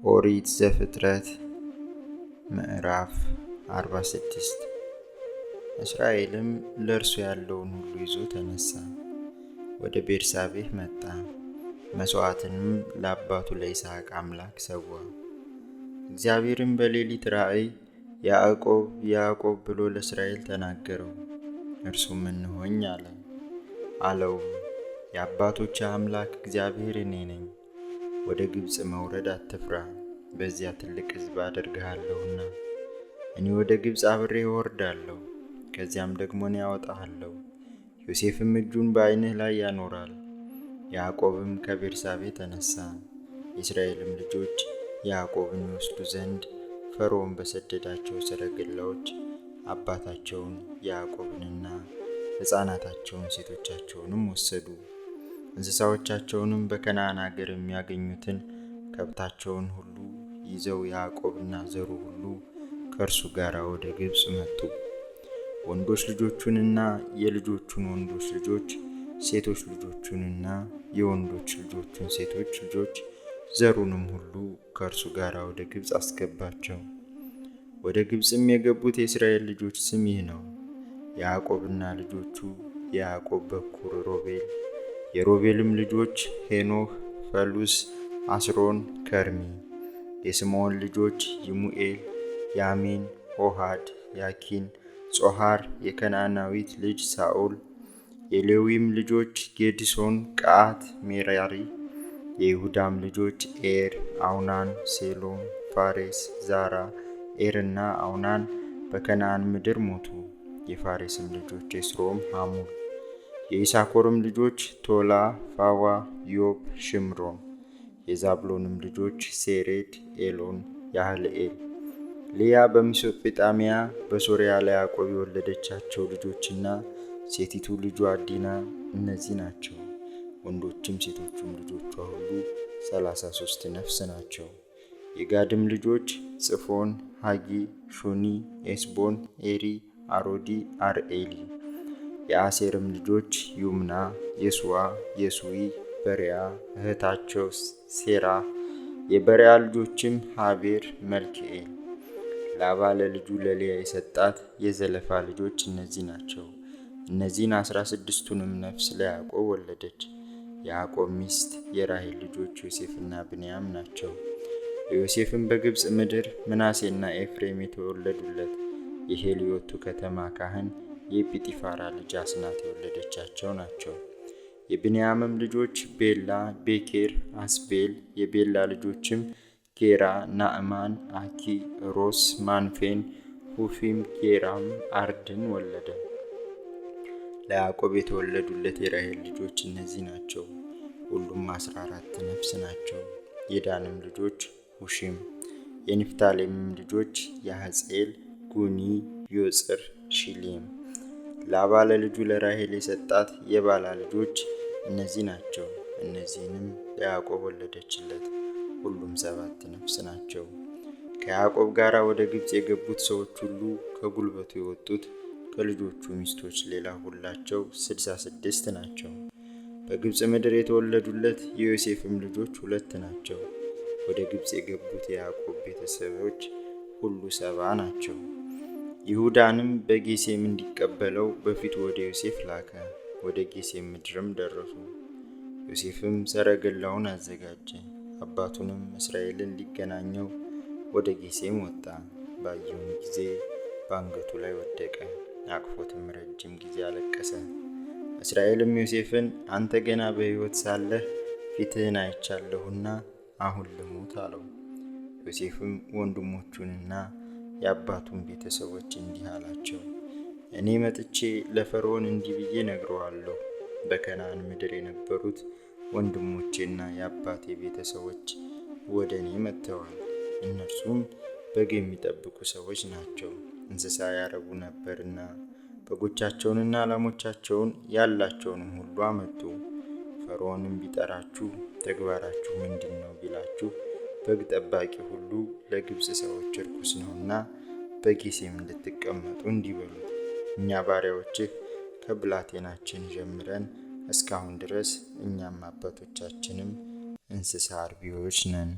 ኦሪት ዘፍጥረት ምዕራፍ 46 እስራኤልም ለእርሱ ያለውን ሁሉ ይዞ ተነሳ፣ ወደ ቤርሳቤህ መጣ። መሥዋዕትንም ለአባቱ ለይስሐቅ አምላክ ሰዋ። እግዚአብሔርም በሌሊት ራእይ ያዕቆብ ያዕቆብ ብሎ ለእስራኤል ተናገረው። እርሱም እንሆኝ አለ። አለውም የአባቶችህ አምላክ እግዚአብሔር እኔ ነኝ። ወደ ግብፅ መውረድ አትፍራ፣ በዚያ ትልቅ ሕዝብ አደርግሃለሁና። እኔ ወደ ግብፅ አብሬህ እወርዳለሁ፣ ከዚያም ደግሞ እኔ አወጣሃለሁ። ዮሴፍም እጁን በዓይንህ ላይ ያኖራል። ያዕቆብም ከቤርሳቤ ተነሣ። የእስራኤልም ልጆች ያዕቆብን ይወስዱ ዘንድ ፈርዖን በሰደዳቸው ሰረገላዎች አባታቸውን ያዕቆብንና ሕፃናታቸውን ሴቶቻቸውንም ወሰዱ። እንስሳዎቻቸውንም በከነዓን አገር የሚያገኙትን ከብታቸውን ሁሉ ይዘው ያዕቆብና ዘሩ ሁሉ ከእርሱ ጋር ወደ ግብፅ መጡ። ወንዶች ልጆቹንና የልጆቹን ወንዶች ልጆች፣ ሴቶች ልጆቹንና የወንዶች ልጆቹን ሴቶች ልጆች፣ ዘሩንም ሁሉ ከእርሱ ጋር ወደ ግብፅ አስገባቸው። ወደ ግብፅም የገቡት የእስራኤል ልጆች ስም ይህ ነው: ያዕቆብና ልጆቹ፣ የያዕቆብ በኵር ሮቤል። የሮቤልም ልጆች ሄኖኅ፣ ፈሉስ፣ አስሮን፣ ከርሚ። የስምዖን ልጆች ይሙኤል፣ ያሚን፣ ኦሃድ፣ ያኪን፣ ጾሐር የከነዓናዊት ልጅ ሳኦል። የሌዊም ልጆች ጌድሶን፣ ቀዓት፣ ሜራሪ። የይሁዳም ልጆች ኤር፣ አውናን፣ ሴሎም፣ ፋሬስ፣ ዛራ፣ ኤርና አውናን በከነዓን ምድር ሞቱ። የፋሬስም ልጆች ኤስሮም፣ ሐሙል። የይሳኮርም ልጆች ቶላ፣ ፋዋ፣ ዮብ፣ ሽምሮን። የዛብሎንም ልጆች ሴሬድ፣ ኤሎን፣ ያህልኤል። ልያ በሜሶጶጣሚያ በሶርያ ለያዕቆብ የወለደቻቸው ልጆችና ሴቲቱ ልጇ ዲና እነዚህ ናቸው። ወንዶችም ሴቶቹም ልጆቿ ሁሉ 33 ነፍስ ናቸው። የጋድም ልጆች ጽፎን፣ ሐጊ፣ ሹኒ፣ ኤስቦን፣ ኤሪ፣ አሮዲ፣ አርኤሊ። የአሴርም ልጆች ዩምና፣ የሱዋ፣ የሱዊ፣ በሪያ እህታቸው ሴራ። የበሪያ ልጆችም ሀቤር፣ መልክኤል። ላባ ለልጁ ለልያ የሰጣት የዘለፋ ልጆች እነዚህ ናቸው። እነዚህን 16ቱንም ነፍስ ለያዕቆብ ወለደች። የያዕቆብ ሚስት የራሔል ልጆች ዮሴፍና ብንያም ናቸው። ለዮሴፍም በግብፅ ምድር ምናሴና ኤፍሬም የተወለዱለት። የሄልዮቱ ከተማ ካህን የጲጢፋራ ልጅ አስናት የወለደቻቸው ናቸው። የብንያምም ልጆች ቤላ፣ ቤኬር፣ አስቤል። የቤላ ልጆችም ጌራ፣ ናዕማን፣ አኪ፣ ሮስ፣ ማንፌን፣ ሁፊም። ጌራም አርድን ወለደ። ለያዕቆብ የተወለዱለት የራሔል ልጆች እነዚህ ናቸው። ሁሉም 14 ነፍስ ናቸው። የዳንም ልጆች ሁሺም። የንፍታሌምም ልጆች ያሕጽኤል፣ ጉኒ፣ ዮጽር፣ ሺሌም። ላባ ለልጁ ለራሔል የሰጣት የባላ ልጆች እነዚህ ናቸው። እነዚህንም ለያዕቆብ ወለደችለት። ሁሉም 7 ነፍስ ናቸው። ከያዕቆብ ጋር ወደ ግብፅ የገቡት ሰዎች ሁሉ ከጉልበቱ የወጡት ከልጆቹ ሚስቶች ሌላ ሁላቸው 66 ናቸው። በግብፅ ምድር የተወለዱለት የዮሴፍም ልጆች 2 ናቸው። ወደ ግብፅ የገቡት የያዕቆብ ቤተሰቦች ሁሉ 70 ናቸው። ይሁዳንም በጌሴም እንዲቀበለው በፊቱ ወደ ዮሴፍ ላከ። ወደ ጌሴም ምድርም ደረሱ። ዮሴፍም ሰረገላውን አዘጋጀ። አባቱንም እስራኤልን ሊገናኘው ወደ ጌሴም ወጣ። ባየውም ጊዜ በአንገቱ ላይ ወደቀ፣ አቅፎትም ረጅም ጊዜ አለቀሰ። እስራኤልም ዮሴፍን አንተ ገና በሕይወት ሳለህ ፊትህን አይቻለሁና አሁን ልሙት አለው። ዮሴፍም ወንድሞቹንና የአባቱን ቤተሰቦች እንዲህ አላቸው: እኔ መጥቼ ለፈርዖን እንዲህ ብዬ ነግረዋለሁ። በከነዓን ምድር የነበሩት ወንድሞቼና የአባቴ ቤተሰቦች ወደ እኔ መጥተዋል። እነርሱም በግ የሚጠብቁ ሰዎች ናቸው፣ እንስሳ ያረቡ ነበርና በጎቻቸውንና ላሞቻቸውን ያላቸውንም ሁሉ አመጡ። ፈርዖንም ቢጠራችሁ ተግባራችሁ ምንድን ነው ቢላችሁ፣ በግ ጠባቂ ሁሉ ለግብፅ ሰዎች ርኩስ ነውና በጌሴም እንድትቀመጡ እንዲህ በሉት: እኛ ባሪያዎችህ ከብላቴናችን ጀምረን እስካሁን ድረስ እኛም አባቶቻችንም እንስሳ አርቢዎች ነን።